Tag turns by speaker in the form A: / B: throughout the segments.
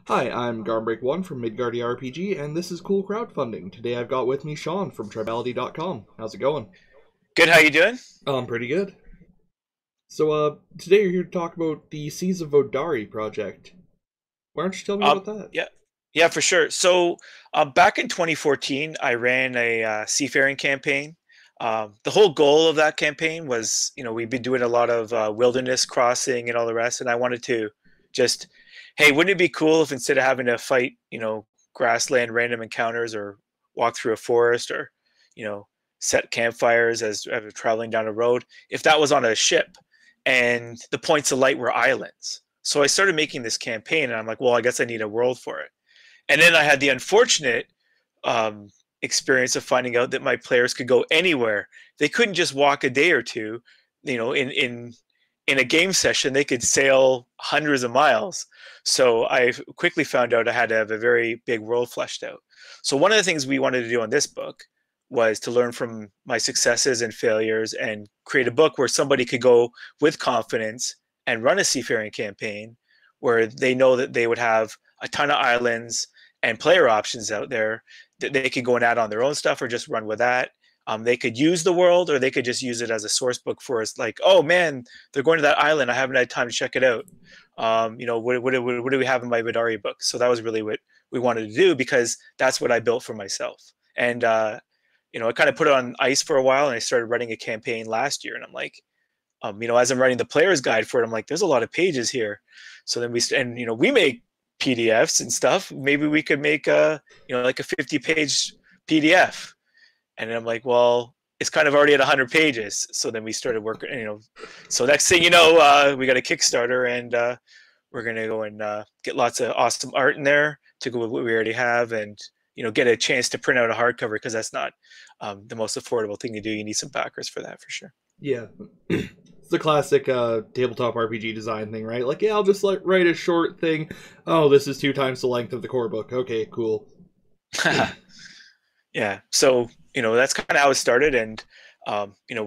A: Hi, I'm Garmbreak1 from Midgardy RPG, and this is Cool Crowdfunding. Today I've got with me Shawn from Tribality.com. How's it going?
B: Good, how you doing?
A: Pretty good. Today you're here to talk about the Seas of Vodari project. Why don't you tell me
B: Um,
A: about that?
B: yeah, yeah, for sure. So, back in 2014, I ran a seafaring campaign. The whole goal of that campaign was, we've been doing a lot of wilderness crossing and all the rest, and I wanted to just, hey, wouldn't it be cool if instead of having to fight, grassland random encounters or walk through a forest or, you know, set campfires as we're traveling down a road, if that was on a ship and the points of light were islands. So I started making this campaign, and I'm like, well, I guess I need a world for it. And then I had the unfortunate um, experience of finding out that my players could go anywhere. They couldn't just walk a day or two. In a game session, they could sail hundreds of miles. So I quickly found out I had to have a very big world fleshed out. So one of the things we wanted to do on this book was to learn from my successes and failures and create a book where somebody could go with confidence and run a seafaring campaign where they know that they would have a ton of islands and player options out there that they could go and add on their own stuff or just run with that. They could use the world, or they could just use it as a source book for us. Like, oh man, they're going to that island. I haven't had time to check it out. What do we have in my Vidari book? So that was really what we wanted to do, because that's what I built for myself. And I kind of put it on ice for a while, and I started writing a campaign last year. And I'm like, as I'm writing the player's guide for it, I'm like, there's a lot of pages here. So then we make PDFs and stuff. Maybe we could make like a 50-page PDF. And I'm like, well, it's kind of already at 100 pages. So then we started working, so next thing you know, we got a Kickstarter, and we're going to go and get lots of awesome art in there to go with what we already have, and, get a chance to print out a hardcover, because that's not the most affordable thing to do. You need some backers for that, for sure.
A: Yeah. It's the classic tabletop RPG design thing, right? Like, yeah, I'll just write a short thing. Oh, this is 2 times the length of the core book. Okay, cool.
B: Yeah. So, that's kind of how it started. And,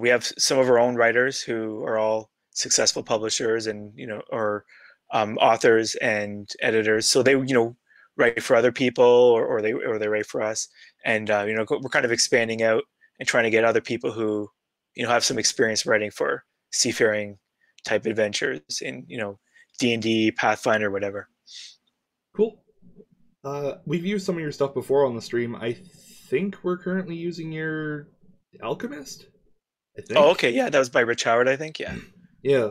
B: we have some of our own writers who are all successful publishers and, or authors and editors. So they, write for other people, or they write for us. And, we're kind of expanding out and trying to get other people who, have some experience writing for seafaring type adventures in, D&D, Pathfinder, whatever.
A: Cool. We've used some of your stuff before on the stream. I think we're currently using your Alchemist. I
B: Oh,
A: think.
B: okay. Yeah. That was by Rich Howard, I think. Yeah.
A: Yeah.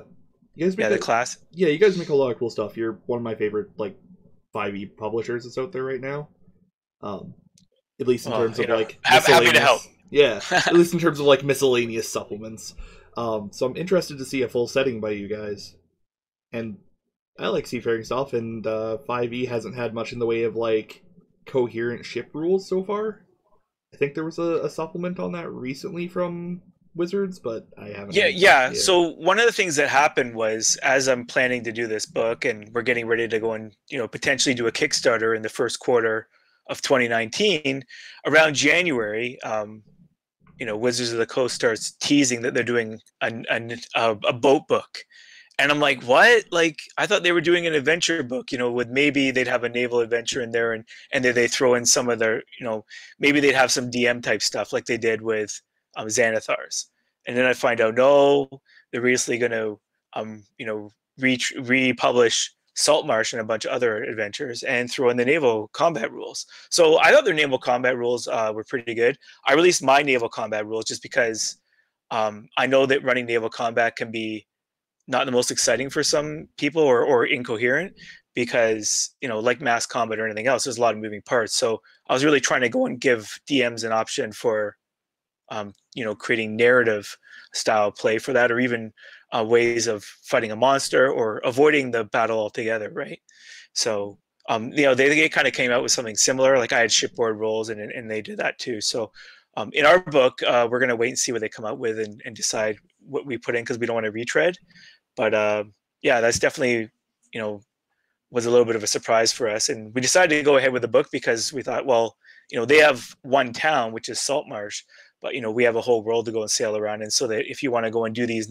A: You guys make
B: Yeah. The
A: a
B: class.
A: Yeah, you guys make a lot of cool stuff. You're one of my favorite 5e publishers that's out there right now. Um, at least in
B: Well,
A: terms of
B: happy to help.
A: miscellaneous. Yeah, at least in terms of miscellaneous supplements. So I'm interested to see a full setting by you guys. And I like seafaring stuff, and 5e hasn't had much in the way of coherent ship rules so far. I think there was a supplement on that recently from Wizards, but I haven't
B: Yeah,
A: had.
B: yeah.
A: Yeah.
B: So one of the things that happened was, as I'm planning to do this book, and we're getting ready to go and potentially do a Kickstarter in the first quarter of 2019, around January, Wizards of the Coast starts teasing that they're doing a boat book. And I'm like, what? Like, I thought they were doing an adventure book, with maybe they'd have a naval adventure in there, and then they throw in some of their, maybe they'd have some DM type stuff like they did with Xanathars. And then I find out, no, they're recently going to, republish Saltmarsh and a bunch of other adventures and throw in the naval combat rules. So I thought their naval combat rules were pretty good. I released my naval combat rules just because I know that running naval combat can be not the most exciting for some people, or incoherent, because like mass combat or anything else, there's a lot of moving parts. So I was really trying to go and give DMs an option for creating narrative style play for that, or even ways of fighting a monster or avoiding the battle altogether, right? So they kind of came out with something similar. Like I had shipboard rules, and they did that too. So in our book, we're going to wait and see what they come out with, and decide what we put in, because we don't want to retread. But yeah, that's definitely, was a little bit of a surprise for us. And we decided to go ahead with the book because we thought, well, they have one town, which is Saltmarsh, but, we have a whole world to go and sail around. And so that if you want to go and do these,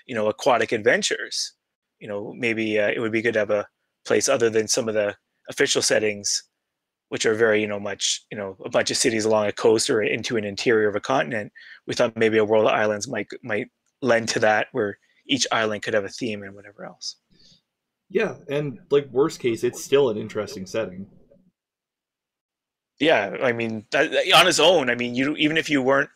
B: aquatic adventures, maybe it would be good to have a place other than some of the official settings, which are very, much, a bunch of cities along a coast or into an interior of a continent. We thought maybe a world of islands might lend to that, where each island could have a theme and whatever else.
A: Yeah, and like worst case, it's still an interesting setting.
B: Yeah, I mean, on its own, I mean, you even if you weren't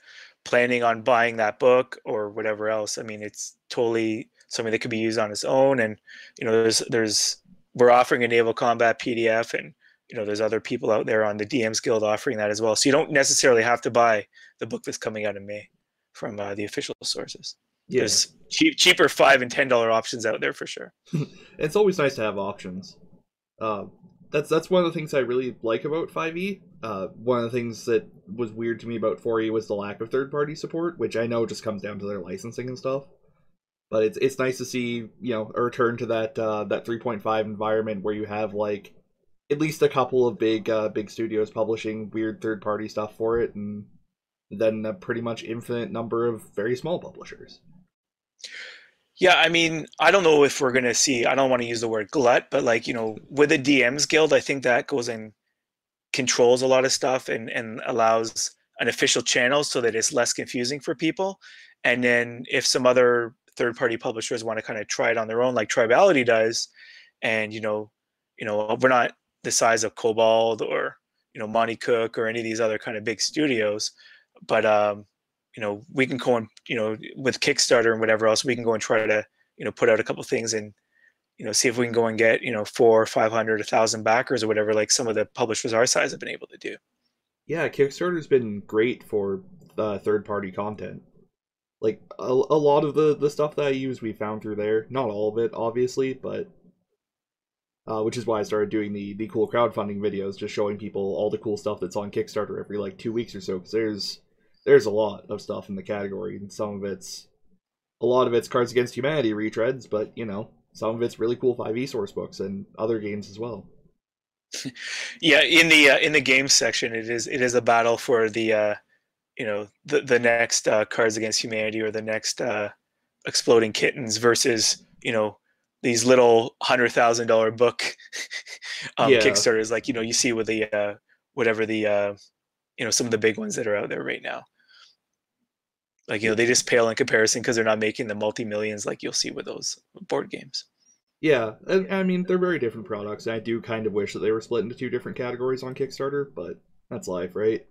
B: planning on buying that book or whatever else, I mean, it's totally something that could be used on its own. And there's we're offering a naval combat PDF, and there's other people out there on the DMs Guild offering that as well. So you don't necessarily have to buy the book that's coming out in May from the official sources.
A: Yeah,
B: There's cheaper $5 and $10 options out there for sure.
A: it's always nice to have options. Uh, that's one of the things I really like about 5e. One of the things that was weird to me about 4e was the lack of third party support, which I know just comes down to their licensing and stuff. But it's nice to see a return to that 3.5 environment where you have like at least a couple of big studios publishing weird third party stuff for it, and then a pretty much infinite number of very small publishers.
B: Yeah, I mean, I don't know if we're gonna see. I don't want to use the word glut, but like with the DMs Guild, I think that goes and controls a lot of stuff and allows an official channel so that it's less confusing for people. And then if some other third party publishers want to kind of try it on their own, like Tribality does, and we're not the size of Cobalt or Monty Cook or any of these other kind of big studios, but we can go and with Kickstarter and whatever else, we can go and try to put out a couple things and see if we can go and get 400, 500, 1,000 backers or whatever, like some of the publishers our size have been able to do.
A: Yeah, Kickstarter's been great for third party content. Like a lot of the stuff that I use, we found through there. Not all of it, obviously, but which is why I started doing the cool crowdfunding videos, just showing people all the cool stuff that's on Kickstarter every like 2 weeks or so. Because there's a lot of stuff in the category, and a lot of it's Cards Against Humanity retreads, but some of it's really cool 5e source books and other games as well.
B: Yeah, in the games section, it is a battle for the the next Cards Against Humanity or the next Exploding Kittens versus these little $100,000 book
A: Yeah,
B: Kickstarters, like you see with the whatever the some of the big ones that are out there right now. Like they just pale in comparison because they're not making the multi-millions like you'll see with those board games.
A: yeah. I mean, they're very different products, and I do kind of wish that they were split into two different categories on Kickstarter, but that's life, right?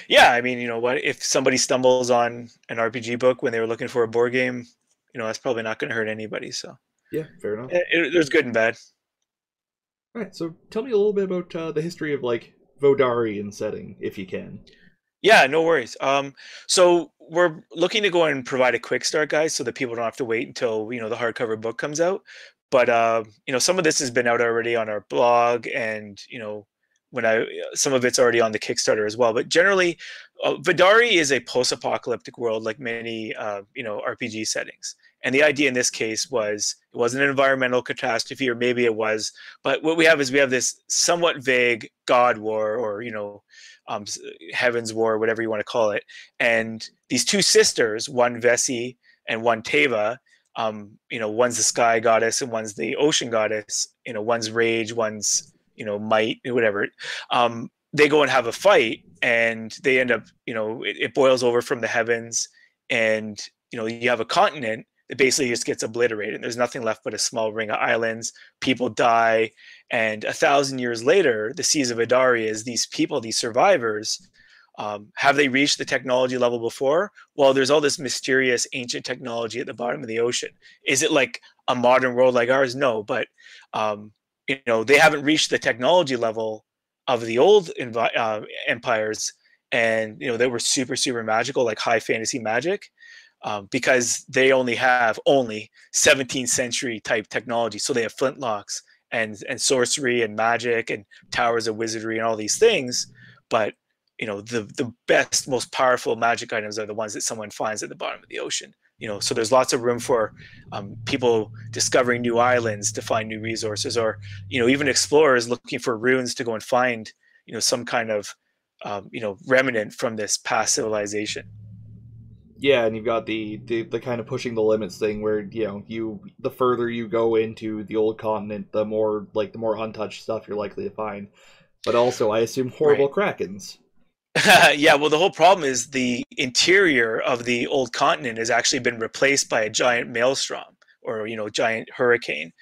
B: Yeah, I mean, what if somebody stumbles on an RPG book when they were looking for a board game? That's probably not going to hurt anybody. So
A: Yeah, fair enough.
B: there's good and bad.
A: All right, so tell me a little bit about the history of like Vodari and setting, if you can.
B: Yeah, no worries. So we're looking to go and provide a quick start, guys, so that people don't have to wait until the hardcover book comes out. But some of this has been out already on our blog, and when some of it's already on the Kickstarter as well. But generally, Vidari is a post-apocalyptic world, like many RPG settings. And the idea in this case was it wasn't an environmental catastrophe, or maybe it was. But what we have is we have this somewhat vague God war, or um, Heaven's War, whatever you want to call it. And these two sisters, one Vessi and one Teva, one's the sky goddess and one's the ocean goddess. One's rage, one's might, whatever. They go and have a fight, and they end up, it boils over from the heavens, and you have a continent that basically just gets obliterated. There's nothing left but a small ring of islands. People die, and 1,000 years later, the Seas of Idari, is these people, these survivors, have they reached the technology level before? Well, there's all this mysterious ancient technology at the bottom of the ocean. Is it like a modern world like ours? No, but they haven't reached the technology level of the old empires, and they were super, super magical, like high fantasy magic. Because they only have 17th century type technology. So they have flintlocks and sorcery and magic and towers of wizardry and all these things. But the best, most powerful magic items are the ones that someone finds at the bottom of the ocean. So there's lots of room for people discovering new islands to find new resources, or even explorers looking for ruins to go and find some kind of remnant from this past civilization.
A: Yeah, and you've got the kind of pushing the limits thing where, the further you go into the old continent, the more untouched stuff you're likely to find. But also, I assume
B: Right.
A: horrible krakens.
B: Yeah, well, the whole problem is the interior of the old continent has actually been replaced by a giant maelstrom, or giant hurricane,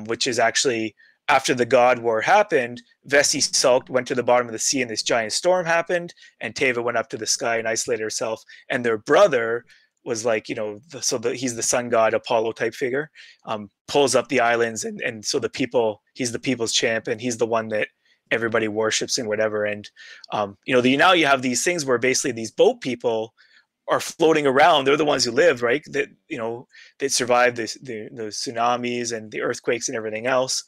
B: which is actually after the God War happened. Vessi sulked, went to the bottom of the sea, and this giant storm happened. And Teva went up to the sky and isolated herself. And their brother was like, he's the sun god Apollo type figure, pulls up the islands, and so he's the people's champ, and he's the one that everybody worships and whatever. And now you have these things where basically these boat people are floating around. They're the ones who live, right? That survived the tsunamis and the earthquakes and everything else.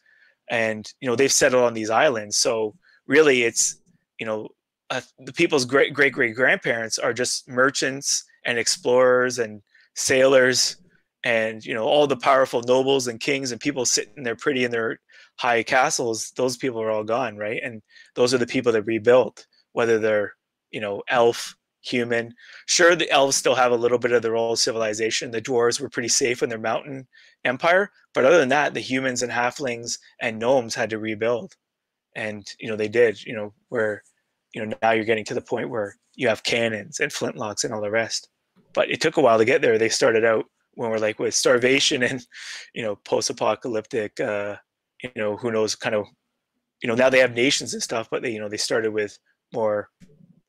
B: And they've settled on these islands. So really, it's the people's great great great grandparents are just merchants and explorers and sailors, and all the powerful nobles and kings and people sitting there pretty in their high castles. Those people are all gone, right? And those are the people that rebuilt, whether they're elf, human. Sure, the elves still have a little bit of their old civilization. The dwarves were pretty safe in their mountain empire, but other than that, the humans and halflings and gnomes had to rebuild. And they did. Where now you're getting to the point where you have cannons and flintlocks and all the rest. But it took a while to get there. They started out when we're like with starvation and post-apocalyptic who knows, kind of now they have nations and stuff, but they started with more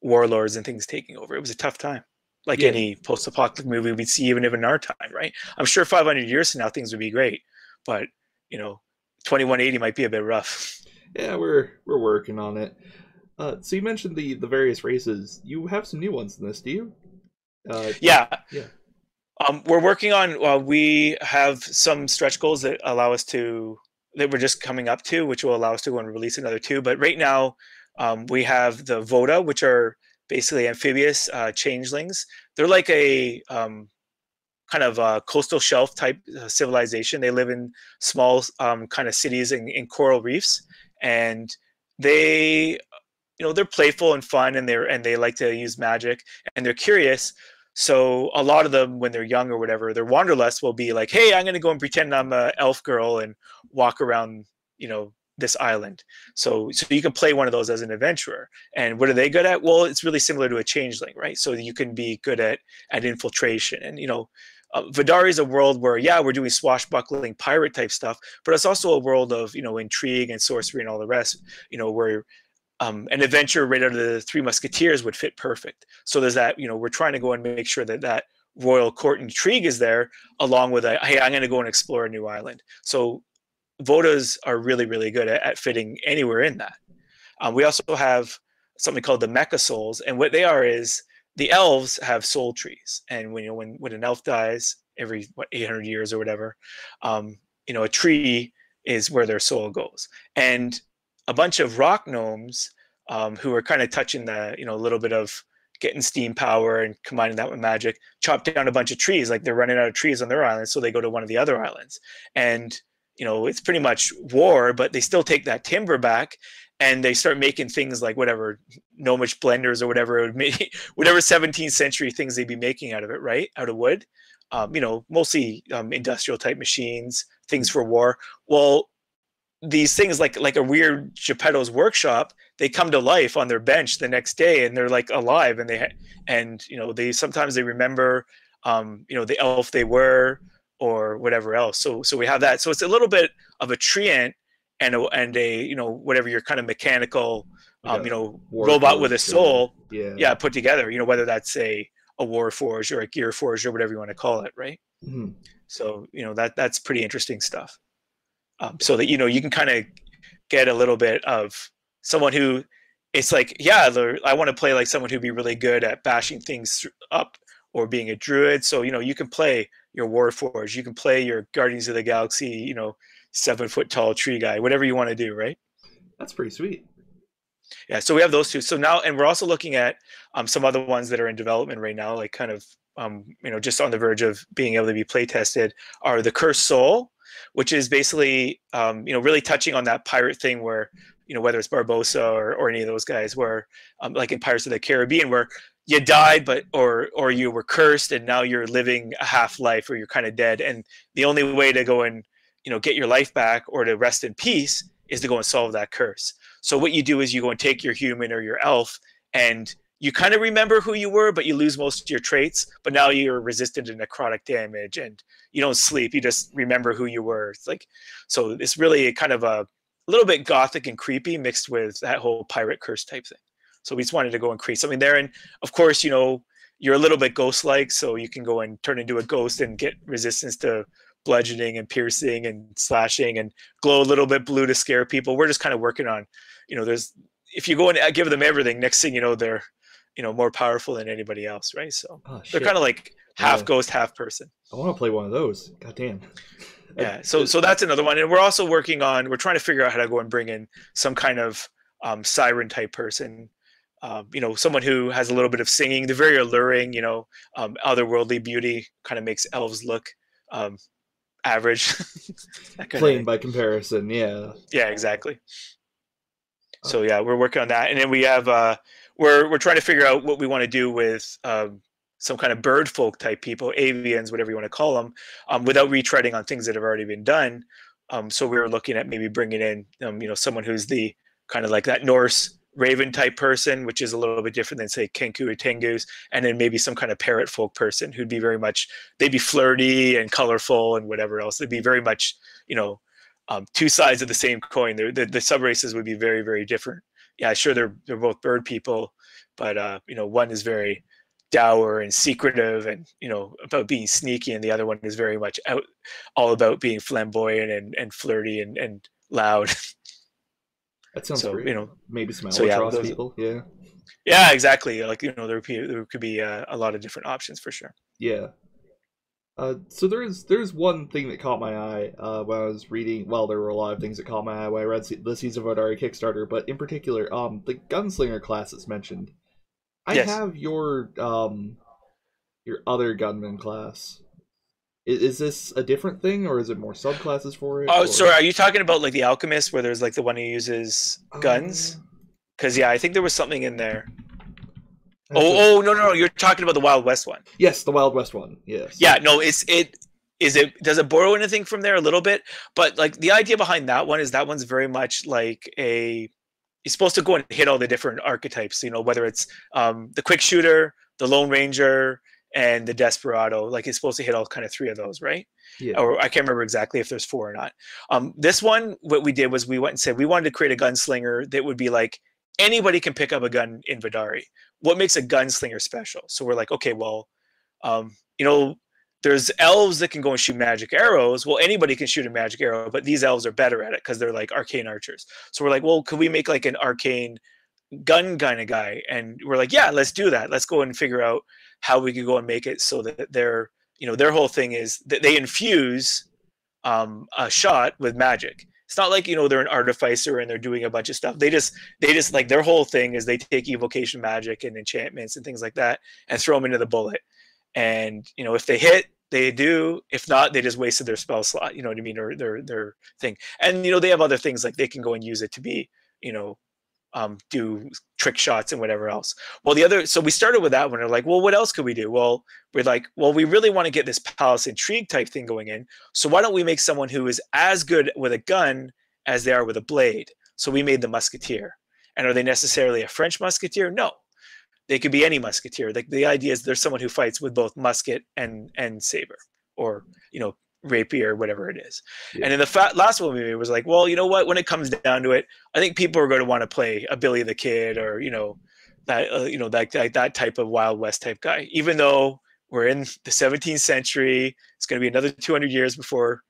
B: warlords and things taking over. It was a tough time, like
A: Yeah,
B: any post-apocalyptic movie we'd see even in our time, right? I'm sure 500 years from now things would be great, but 2180 might be a bit rough.
A: yeah, we're working on it. So you mentioned the various races. You have some new ones in this, do you?
B: Yeah.
A: Yeah.
B: We're working on. We have some stretch goals that allow us to that we're just coming up to, which will allow us to go and release another two. But right now, we have the Voda, which are basically amphibious changelings. They're like a kind of coastal shelf type civilization. They live in small kind of cities in coral reefs, and they they're playful and fun, and they like to use magic, and they're curious. So a lot of them, when they're young or whatever, their wanderlust will be like, hey, I'm going to go and pretend I'm a elf girl and walk around this island. So you can play one of those as an adventurer. And what are they good at? Well, it's really similar to a changeling, right? So you can be good at infiltration. And Vidari is a world where, yeah, we're doing swashbuckling pirate type stuff, but it's also a world of intrigue and sorcery and all the rest. Where an adventure right out of the Three Musketeers would fit perfect. So there's that, we're trying to go and make sure that royal court intrigue is there, along with hey, I'm going to go and explore a new island. So Vodas are really, really good at fitting anywhere in that. We also have something called the Mecha Souls, and what they are is the elves have soul trees, and when an elf dies every 800 years or whatever, a tree is where their soul goes. And a bunch of rock gnomes who are kind of touching the a little bit of getting steam power and combining that with magic, chop down a bunch of trees. Like they're running out of trees on their island, so they go to one of the other islands, and it's pretty much war, but they still take that timber back and they start making things like whatever gnomish blenders or whatever it would make, whatever 17th century things they'd be making out of it, right? Out of wood, mostly industrial type machines, things for war. Well, these things like a weird Geppetto's workshop, they come to life on their bench the next day and they're like alive, and they sometimes they remember the elf they were or whatever else. So we have that. So it's a little bit of a treant and a whatever your kind of mechanical
A: Like a
B: robot with a
A: Warforged
B: soul,
A: yeah.
B: put together. Whether that's a war forge or a gear forge or whatever you want to call it, right?
A: Mhm.
B: So that's pretty interesting stuff. So that you can kind of get a little bit of someone who it's like, yeah, I want to play like someone who'd be really good at bashing things up or being a druid. So you can play your Warforged, you can play your Guardians of the Galaxy, 7 foot tall tree guy, whatever you want to do, right?
A: That's pretty sweet.
B: Yeah, so we have those two. So now, and we're also looking at some other ones that are in development right now, like kind of just on the verge of being able to be play tested, are the Cursed Soul, which is basically really touching on that pirate thing where whether it's Barbosa or any of those guys, where like in Pirates of the Caribbean, where you died, but or you were cursed, and now you're living a half life, or you're kind of dead, and the only way to go and get your life back or to rest in peace is to go and solve that curse. So what you do is you go and take your human or your elf, and you kind of remember who you were, but you lose most of your traits. But now you're resistant to necrotic damage, and you don't sleep. You just remember who you were. It's like, so it's really kind of a little bit gothic and creepy mixed with that whole pirate curse type thing. So we just wanted to go and create something there. And of course, you're a little bit ghost-like, so you can go and turn into a ghost and get resistance to bludgeoning and piercing and slashing, and glow a little bit blue to scare people. We're just kind of working on, there's, if you go and give them everything, next thing you know, they're, more powerful than anybody else, right? So they're kind of like half ghost, half person.
A: I want to play one of those. God damn.
B: Yeah. So that's another one. And we're also we're trying to figure out how to go and bring in some kind of siren type person. Someone who has a little bit of singing. They're very alluring, otherworldly beauty, kind of makes elves look average.
A: Plain by comparison, yeah.
B: Yeah, exactly. So yeah, we're working on that. And then we have we're trying to figure out what we want to do with some kind of bird folk type people, avians, whatever you want to call them, without retreading on things that have already been done. So we were looking at maybe bringing in, someone who's the kind of like that Norse raven type person, which is a little bit different than say Kenku or Tengus, and then maybe some kind of parrot folk person who'd be very much, they'd be flirty and colorful and whatever else. They'd be very much, two sides of the same coin. The sub races would be very, very different. Yeah, sure, they're both bird people, but one is very dour and secretive and about being sneaky, and the other one is very much all about being flamboyant and flirty and loud.
A: That sounds great. Maybe some
B: Albatross
A: people. Yeah.
B: Yeah, exactly. Like there could be a lot of different options for sure.
A: Yeah. So there's one thing that caught my eye when I was reading. Well, there were a lot of things that caught my eye when I read the Seeds of Odari Kickstarter, but in particular, the gunslinger class is mentioned. I have your other gunman class. Is this a different thing, or is it more subclasses for it?
B: Oh, sorry. Are you talking about like the alchemist, where there's like the one who uses guns? Because I think there was something in there. No! You're talking about the Wild West one.
A: Yes, the Wild West one. Yes.
B: Yeah. No. Does it borrow anything from there a little bit? But like the idea behind that one is that one's very much like you're supposed to go and hit all the different archetypes. Whether it's the quick shooter, the Lone Ranger, and the Desperado. Like it's supposed to hit all kind of three of those, right?
A: Yeah.
B: Or I can't remember exactly if there's four or not. This one, what we did was we went and said we wanted to create a gunslinger that would be like anybody can pick up a gun in Vidari. What makes a gunslinger special? So we're like, okay, well, there's elves that can go and shoot magic arrows. Well, anybody can shoot a magic arrow, but these elves are better at it because they're like arcane archers. So we're like, well, could we make like an arcane gun kind of guy? And we're like, yeah, let's do that. Let's go and figure out how we could go and make it so that their whole thing is that they infuse a shot with magic. It's not like they're an artificer and they're doing a bunch of stuff. They just like their whole thing is they take evocation magic and enchantments and things like that and throw them into the bullet. And if they hit, they do. If not, they just wasted their spell slot. You know what I mean, or their thing. And they have other things like they can go and use it to be do trick shots and whatever else. Well, so we started with that one. We're like, well, what else could we do? Well, we're like, well, we really want to get this palace intrigue type thing going in. So why don't we make someone who is as good with a gun as they are with a blade? So we made the musketeer. And are they necessarily a French musketeer? No. They could be any musketeer. The idea is there's someone who fights with both musket and saber, or rapier, whatever it is. Yeah. And then the last one we made was like, well, you know what? When it comes down to it, I think people are going to want to play a Billy the Kid, or that type of Wild West type guy. Even though we're in the 17th century, it's going to be another 200 years before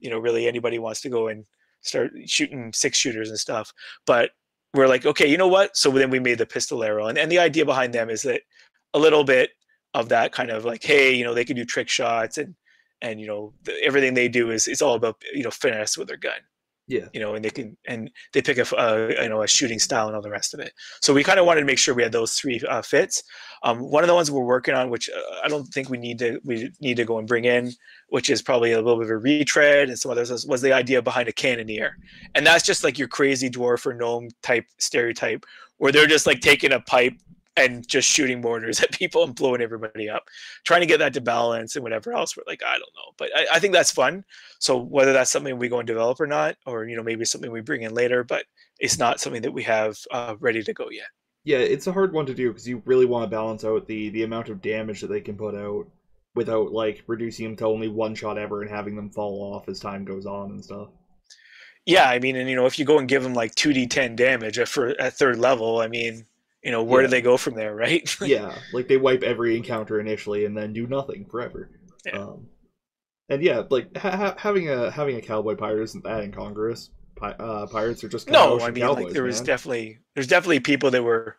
B: really anybody wants to go and start shooting 6-shooters and stuff. But we're like, okay, you know what? So then we made the pistolero, and the idea behind them is that a little bit of that kind of like, hey, they can do trick shots and everything they do is all about finesse with their gun.
A: Yeah.
B: And they pick a shooting style and all the rest of it. So we kind of wanted to make sure we had those three fits. One of the ones we're working on, which I don't think we need to go and bring in, which is probably a little bit of a retread, and some others, was the idea behind a cannoneer. And that's just like your crazy dwarf or gnome type stereotype, where they're just like taking a pipe and just shooting mortars at people and blowing everybody up, trying to get that to balance and whatever else. We're like, I don't know, but I think that's fun. So whether that's something we go and develop or not, or maybe something we bring in later, but it's not something that we have ready to go yet.
A: Yeah, it's a hard one to do because you really want to balance out the amount of damage that they can put out without like reducing them to only one shot ever and having them fall off as time goes on and stuff.
B: Yeah, I mean, and if you go and give them like 2d10 damage at third level, I mean, where do
A: Yeah,
B: they go from there, right?
A: yeah, like they wipe every encounter initially and then do nothing forever.
B: Yeah.
A: And yeah, like having a cowboy pirate isn't that incongruous. Pirates are just kind of
B: No, I
A: ocean
B: mean, like
A: cowboys, man.
B: there's definitely people that were,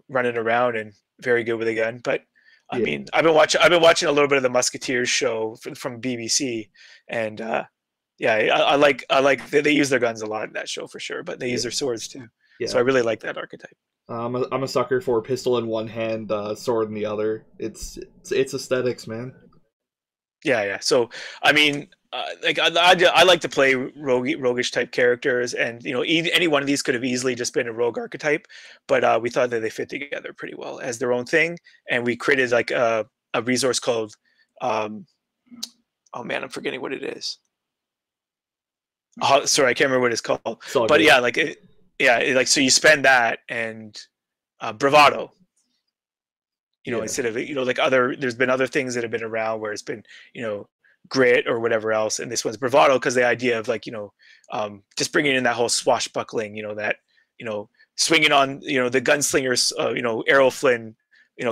B: running around and very good with a gun. But I
A: Yeah,
B: mean, I've been watching a little bit of the Musketeers show from BBC, and yeah, I like they use their guns a lot in that show for sure, but they use
A: yeah,
B: their swords too. So
A: yeah.
B: I really like that archetype.
A: I'm a sucker for pistol in one hand, sword in the other. It's aesthetics, man.
B: Yeah, yeah. So I mean, like I like to play roguish type characters, and any one of these could have easily just been a rogue archetype, but we thought that they fit together pretty well as their own thing, and we created like a resource called, um, oh man, I'm forgetting what it is. Oh, sorry, I can't remember what it's called,
A: It's all
B: but
A: good.
B: yeah, like so you spend that and bravado,
A: Yeah,
B: instead of like there's been other things that have been around where it's been you know grit or whatever else, and this one's bravado because the idea of like just bringing in that whole swashbuckling, that swinging on the gunslingers, Errol Flynn,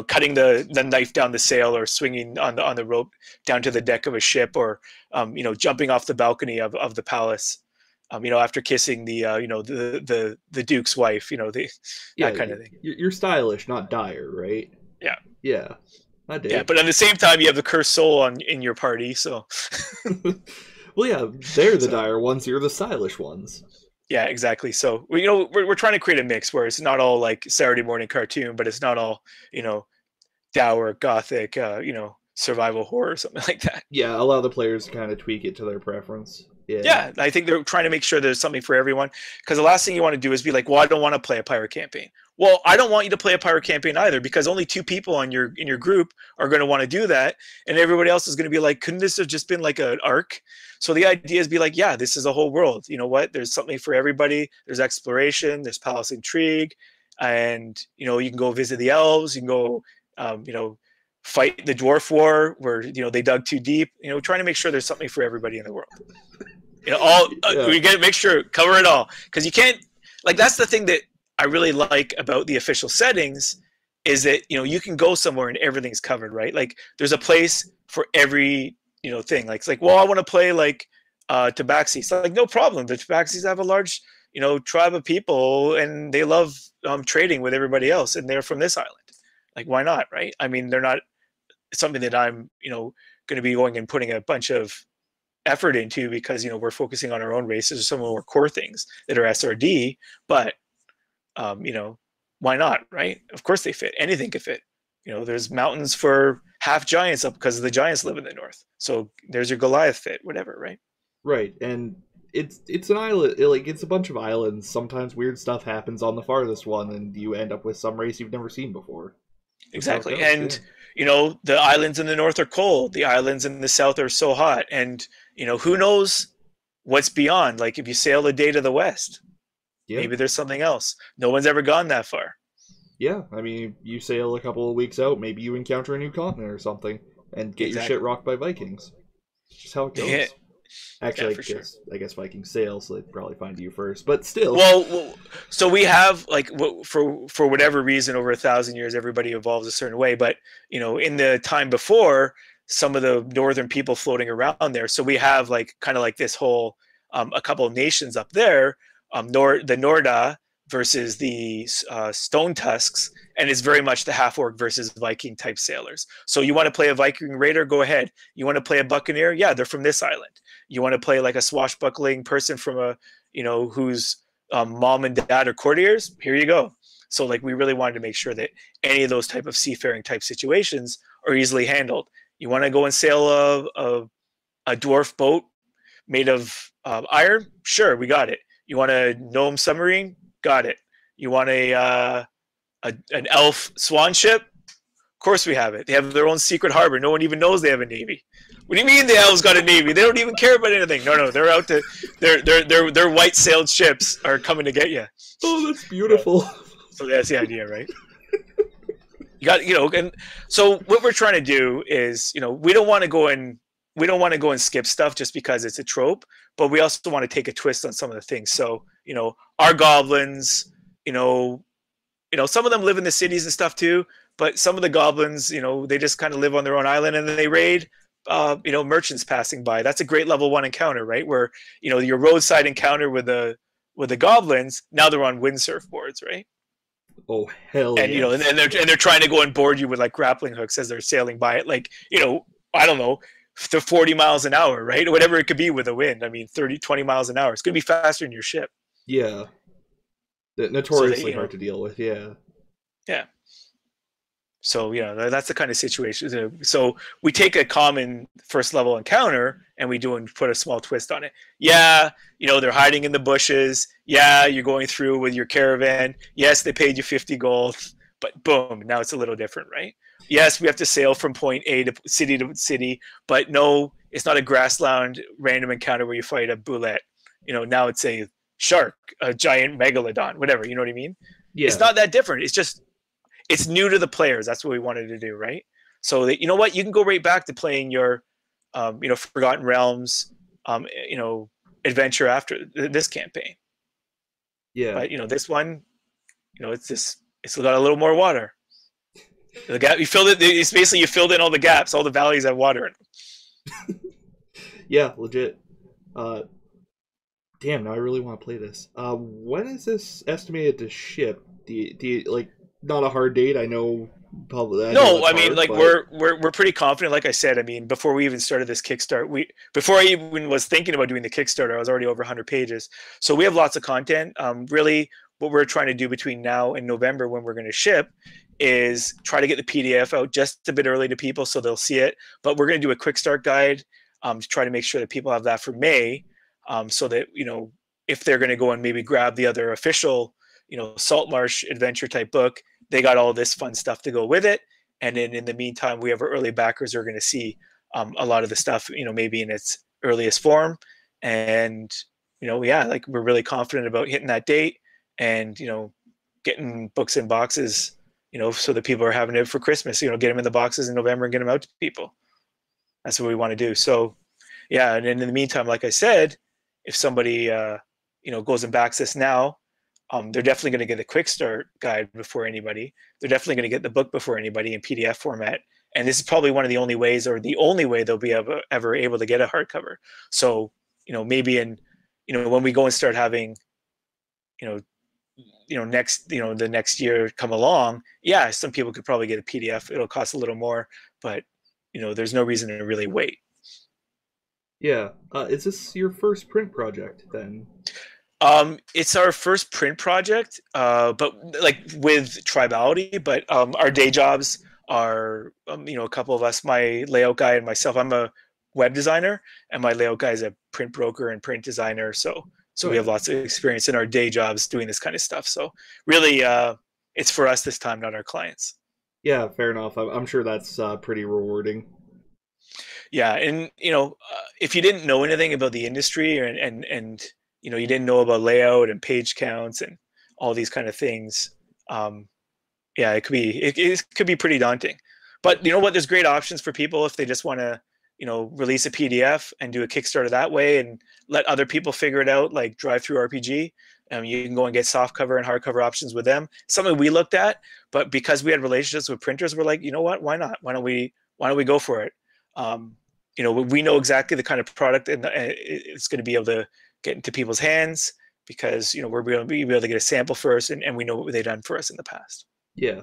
B: cutting the knife down the sail or swinging on the rope down to the deck of a ship, or jumping off the balcony of the palace, after kissing the duke's wife,
A: yeah.
B: that kind of thing.
A: You're stylish, not dire, right?
B: Yeah.
A: Yeah, I
B: Yeah,
A: dig.
B: but at the same time, you have the cursed soul in your party, so
A: Well, yeah, they're the
B: so
A: dire ones. You're the stylish ones.
B: yeah, exactly. So we're trying to create a mix where it's not all like Saturday morning cartoon, but it's not all dour gothic, survival horror or something like that.
A: Yeah, allow the players to kind of tweak it to their preference. Yeah,
B: Yeah, I think they're trying to make sure there's something for everyone. Because the last thing you want to do is be like, "Well, I don't want to play a pirate campaign." Well, I don't want you to play a pirate campaign either, because only two people in your group are going to want to do that, and everybody else is going to be like, "Couldn't this have just been like an arc?" So the idea is be like, "Yeah, this is a whole world. You know what? There's something for everybody. There's exploration. There's palace intrigue, and you can go visit the elves. You can go, fight the dwarf war where they dug too deep. Trying to make sure there's something for everybody in the world." All
A: yeah,
B: we got to make sure cover it all, because you can't, like, that's the thing that I really like about the official settings, is that you can go somewhere and everything's covered, right? Like there's a place for every thing. Like it's like, well, I want to play like Tabaxi. So like, no problem, the Tabaxis have a large tribe of people, and they love trading with everybody else, and they're from this island. Like, why not, right? I mean, they're not something that I'm going to be going and putting a bunch of effort into, because we're focusing on our own races or some of our core things that are SRD. But why not, right? Of course they fit. Anything could fit. There's mountains for half giants up because the giants live in the north. So there's your Goliath fit, whatever, right?
A: right. And it's an island. Like it's a bunch of islands. Sometimes weird stuff happens on the farthest one, and you end up with some race you've never seen before. That's how it
B: Exactly.
A: goes. Yeah.
B: And the islands in the north are cold. The islands in the south are so hot. And who knows what's beyond? Like if you sail a day to the west,
A: Yeah.
B: maybe there's something else. No one's ever gone that far.
A: Yeah. I mean, you sail a couple of weeks out, maybe you encounter a new continent or something, and get your shit
B: Exactly.
A: rocked by Vikings. It's just how it
B: Yeah,
A: goes. Actually,
B: yeah,
A: I
B: for sure.
A: guess I guess Vikings sail, so they'd probably find you first. But still,
B: Well, so we have like for whatever reason over 1,000 years, everybody evolves a certain way. But in the time before, some of the northern people floating around there. So we have like kind of like this whole a couple of nations up there, the Norda versus the Stone Tusks, and it's very much the half orc versus Viking type sailors. So you want to play a Viking raider, go ahead. You want to play a buccaneer, yeah, they're from this island. You want to play like a swashbuckling person from a whose mom and dad are courtiers, here you go. So like we really wanted to make sure that any of those type of seafaring type situations are easily handled. You want to go and sail a dwarf boat made of iron, sure, we got it. You want a gnome submarine, got it. You want a an elf swan ship? Of course we have it. They have their own secret harbor. No one even knows they have a navy. What do you mean the elves got a navy? They don't even care about anything. No, they're out to their white sailed ships are coming to get you.
A: Oh, that's beautiful.
B: So that's the idea, right? You got, and so what we're trying to do is, we don't want to go and skip stuff just because it's a trope, but we also want to take a twist on some of the things. So, our goblins, some of them live in the cities and stuff too, but some of the goblins, they just kind of live on their own island and then they raid, merchants passing by. That's a great level 1 encounter, right? Where, your roadside encounter with the goblins, now they're on windsurf boards, right?
A: Oh, hell
B: and
A: yes.
B: and they're trying to go and board you with like grappling hooks as they're sailing by it, like, I don't know, to 40 miles an hour, right? Or whatever it could be with the wind. I mean, 30, 20 miles an hour. It's going to be faster than your ship.
A: Yeah. Notoriously hard to deal with, yeah.
B: Yeah. So, that's the kind of situation. So we take a common first level encounter and we put a small twist on it. Yeah, they're hiding in the bushes. Yeah, you're going through with your caravan. Yes, they paid you 50 gold, but boom, now it's a little different, right? Yes, we have to sail from point A to city, but no, it's not a grassland random encounter where you fight a bullet. Now it's a shark, a giant megalodon, whatever, you know what I mean? Yeah. It's not that different. It's new to the players. That's what we wanted to do, right? So that, you can go right back to playing your, Forgotten Realms, adventure after this campaign.
A: Yeah.
B: But this one, it's got a little more water. The gap you filled it. It's basically you filled in all the gaps. All the valleys have water in them.
A: Yeah, legit. Damn, now I really want to play this. When is this estimated to ship? Do you like? Not a hard date, I know. Probably.
B: I mean, like, but we're pretty confident. Like I said, I mean, before we even started this Kickstart, before I even was thinking about doing the Kickstarter, I was already over 100 pages. So we have lots of content. Really, what we're trying to do between now and November, when we're going to ship, is try to get the PDF out just a bit early to people so they'll see it. But we're going to do a quick start guide to try to make sure that people have that for May, so that if they're going to go and maybe grab the other official Saltmarsh adventure type book, they got all this fun stuff to go with it. And then in the meantime, we have our early backers who are going to see a lot of the stuff, maybe in its earliest form. And, like, we're really confident about hitting that date and, getting books in boxes, so that people are having it for Christmas, get them in the boxes in November and get them out to people. That's what we want to do. So, yeah. And in the meantime, like I said, if somebody, goes and backs us now, they're definitely going to get the quick start guide before anybody. They're definitely going to get the book before anybody in PDF format. And this is probably one of the only ways, or the only way, they'll be ever able to get a hardcover. So, maybe when we go and start having, the next year come along, yeah, some people could probably get a PDF. It'll cost a little more, but, there's no reason to really wait.
A: Yeah. Is this your first print project then?
B: It's our first print project, but like with Tribality, but our day jobs are, a couple of us, my layout guy and myself. I'm a web designer, and my layout guy is a print broker and print designer. So we have lots of experience in our day jobs doing this kind of stuff. So really, it's for us this time, not our clients.
A: Yeah, fair enough. I'm sure that's pretty rewarding.
B: Yeah, and if you didn't know anything about the industry and you didn't know about layout and page counts and all these kind of things, yeah, it could be pretty daunting. But you know what? There's great options for people if they just want to, release a PDF and do a Kickstarter that way and let other people figure it out, like Drive Through RPG. You can go and get softcover and hardcover options with them. Something we looked at, but because we had relationships with printers, we're like, you know what? Why not? Why don't we go for it? We know exactly the kind of product and it's going to be able to get into people's hands because we're going to be able to get a sample first and we know what they've done for us in the past.
A: Yeah,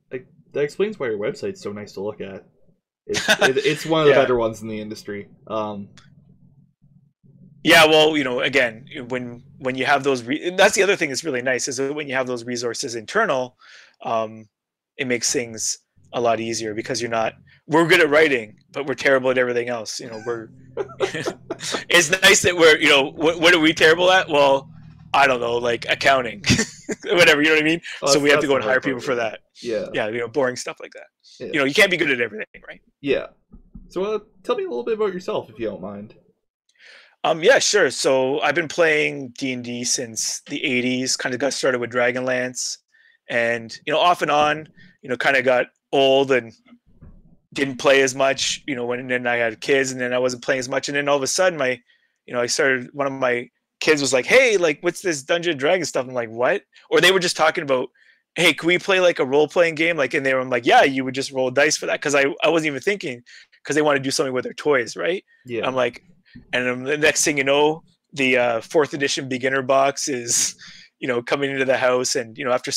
A: that explains why your website's so nice to look at. It's one of the better ones in the industry.
B: Yeah, well, again, when you have those, that's the other thing that's really nice is that when you have those resources internal, it makes things a lot easier because we're good at writing, but we're terrible at everything else. It's nice that we're, what are we terrible at? Well, I don't know, like accounting, whatever. You know what I mean?
A: Oh,
B: So we have to
A: that's
B: go
A: the
B: and hire
A: hard
B: people
A: part,
B: for
A: right?
B: that.
A: Yeah,
B: Yeah, boring stuff like that.
A: yeah,
B: You can't be good at everything, right?
A: yeah. So, tell me a little bit about yourself, if you don't mind.
B: Yeah, sure. So I've been playing D&D since the '80s. Kind of got started with Dragonlance, and off and on, kind of got old and didn't play as much. When then I had kids, and then I wasn't playing as much, and then all of a sudden, I started. One of my kids was like, "Hey, like, what's this Dungeon and Dragon stuff?" I'm like, "What?" Or they were just talking about, "Hey, can we play like a role playing game?" Like, and they were I'm like, "Yeah, you would just roll dice for that," because I wasn't even thinking because they want to do something with their toys, right?
A: Yeah.
B: I'm like, and the next thing you know, the fourth edition beginner box is, coming into the house, and after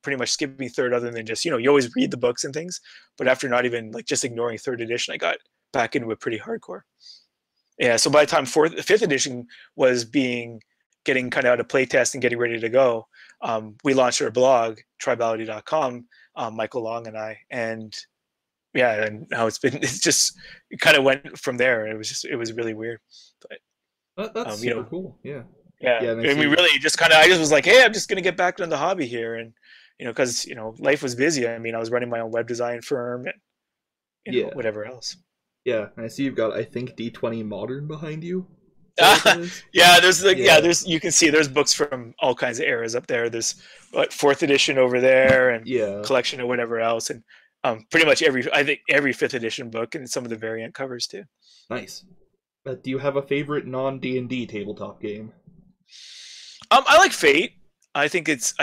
B: pretty much skipping third, other than just you always read the books and things, but after not even like just ignoring third edition, I got back into it pretty hardcore. Yeah, so by the time fifth edition was getting kind of out of playtest and getting ready to go, we launched our blog tribality.com, Michael Long and I, and yeah, and now it kind of went from there. It was really weird, but
A: That's super cool. Yeah.
B: yeah,
A: Yeah, and I
B: and we
A: see.
B: really I just was like, hey, I'm just gonna get back into the hobby here, and because life was busy. I mean, I was running my own web design firm and
A: Yeah.
B: whatever else.
A: Yeah, and I see you've got, I think, D20 Modern behind you. Is that what that is?
B: Yeah, there's
A: Yeah.
B: there's you can see there's books from all kinds of eras up there. There's fourth edition over there and
A: Yeah.
B: collection of whatever else, and pretty much every fifth edition book and some of the variant covers too.
A: Nice. Do you have a favorite non D&D tabletop game?
B: I like Fate. I think it's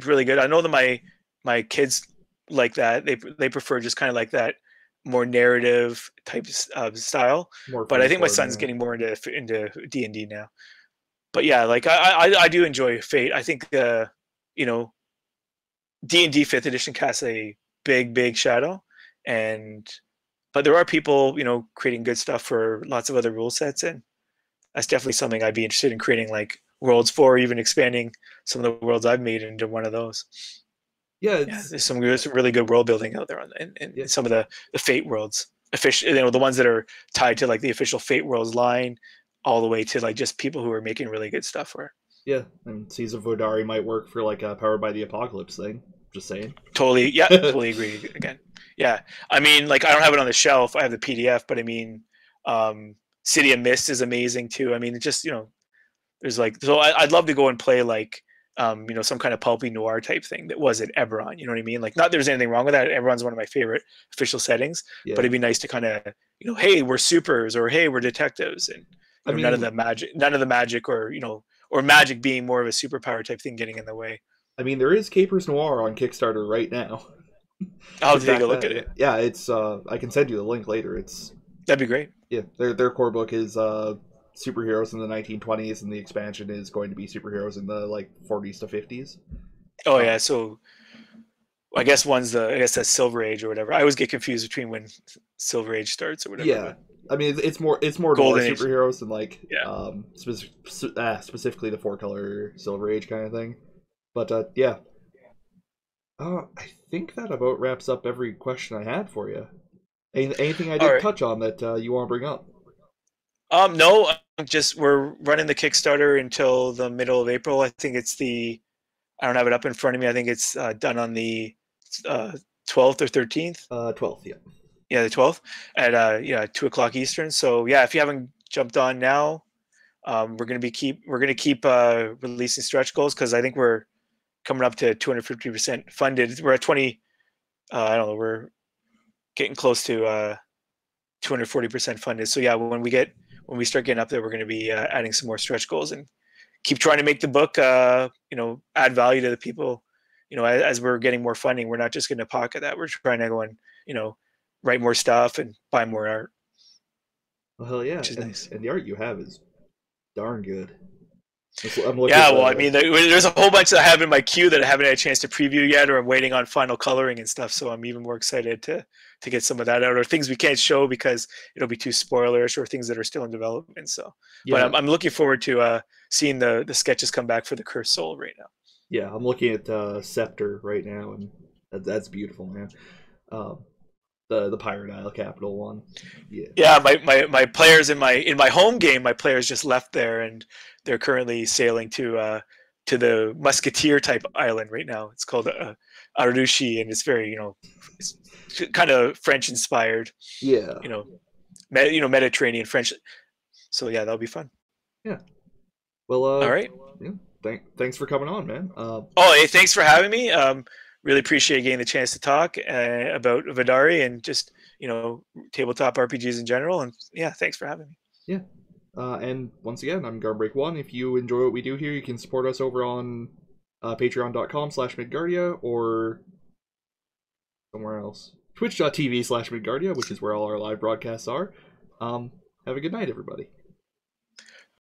B: really good. I know that my kids like that. They prefer just kind of like that more narrative type style.
A: More
B: But I
A: free
B: think my
A: form,
B: son's
A: yeah.
B: getting more into D&D now. But yeah, like I do enjoy Fate. I think you know D&D fifth edition casts a big shadow, and but there are people creating good stuff for lots of other rule sets, and that's definitely something I'd be interested in creating, like worlds for, or even expanding some of the worlds I've made into one of those.
A: Yeah,
B: Yeah,
A: it's
B: there's some really good world building out there
A: yeah.
B: in some of the Fate worlds, official, the ones that are tied to like the official Fate worlds line, all the way to like just people who are making really good stuff for it.
A: Yeah, and Seas of Vodari might work for like a Powered by the Apocalypse thing. Just saying.
B: Totally, yeah, totally agree. Again, yeah, I mean, like I don't have it on the shelf. I have the PDF, but I mean, City of Mist is amazing too. I mean, it just there's like so I'd love to go and play like some kind of pulpy noir type thing that was at Eberron. You know what I mean? Like, not there's anything wrong with that. Eberron's one of my favorite official settings, but
A: Yeah.
B: it'd be nice to kind of hey, we're supers, or hey, we're detectives, and
A: I
B: none of the magic, or or magic being more of a superpower type thing getting in the way.
A: there is Capers Noir on Kickstarter right now.
B: I'll
A: To
B: take a
A: back
B: look
A: that,
B: at
A: yeah.
B: it.
A: Yeah, it's I can send you the link later. It's
B: That'd be great.
A: yeah, their core book is superheroes in the 1920s, and the expansion is going to be superheroes in the like 40s to 50s.
B: Oh
A: Uh,
B: yeah, so I guess I guess that's Silver Age or whatever. I always get confused between when Silver Age starts or whatever,
A: yeah,
B: but
A: it's more noir
B: Golden Age.
A: superheroes than like
B: Yeah.
A: specifically the four color Silver Age kind of thing. But yeah, I think that about wraps up every question I had for you. Anything I
B: All
A: didn't
B: right.
A: touch on that you want to bring up?
B: No, just we're running the Kickstarter until the middle of April. I think I don't have it up in front of me. I think it's done on the uh, 12th or 13th.
A: 12th, yeah.
B: Yeah, the 12th at 2 o'clock Eastern. So yeah, if you haven't jumped on now, we're gonna keep releasing stretch goals, because I think we're coming up to 250% funded. We're at 20. I don't know. We're getting close to 240% funded. So yeah, when we start getting up there, we're going to be adding some more stretch goals and keep trying to make the book, add value to the people. As we're getting more funding, we're not just going to pocket that. We're trying to go and write more stuff and buy more art,
A: Well, hell yeah,
B: which is nice.
A: and the art you have is darn good. I'm looking at
B: Yeah, well, I mean, there's a whole bunch that I have in my queue that I haven't had a chance to preview yet, or I'm waiting on final coloring and stuff. So I'm even more excited to get some of that out, or things we can't show because it'll be too spoilerish, or things that are still in development. So, but
A: yeah,
B: I'm looking forward to seeing the sketches come back for the Cursed Soul right now.
A: yeah. I'm looking at Scepter right now, and that's beautiful, man. Um, the Pirate Isle Capital one. Yeah.
B: Yeah, my players in my home game, my players just left there, and they're currently sailing to to the musketeer type island right now. It's called Arushi, and it's very it's kind of French inspired.
A: Yeah.
B: Mediterranean French. So yeah, that'll be fun.
A: Yeah. Well,
B: All right.
A: yeah. Thanks for coming on, man.
B: Oh, hey, thanks for having me. Really appreciate getting the chance to talk about Vidari and just tabletop RPGs in general. And yeah, thanks for having me.
A: Yeah. And once again, I'm Guardbreak1. If you enjoy what we do here, you can support us over on patreon.com/Midgardia or somewhere else. Twitch.tv/Midgardia, which is where all our live broadcasts are. Have a good night, everybody.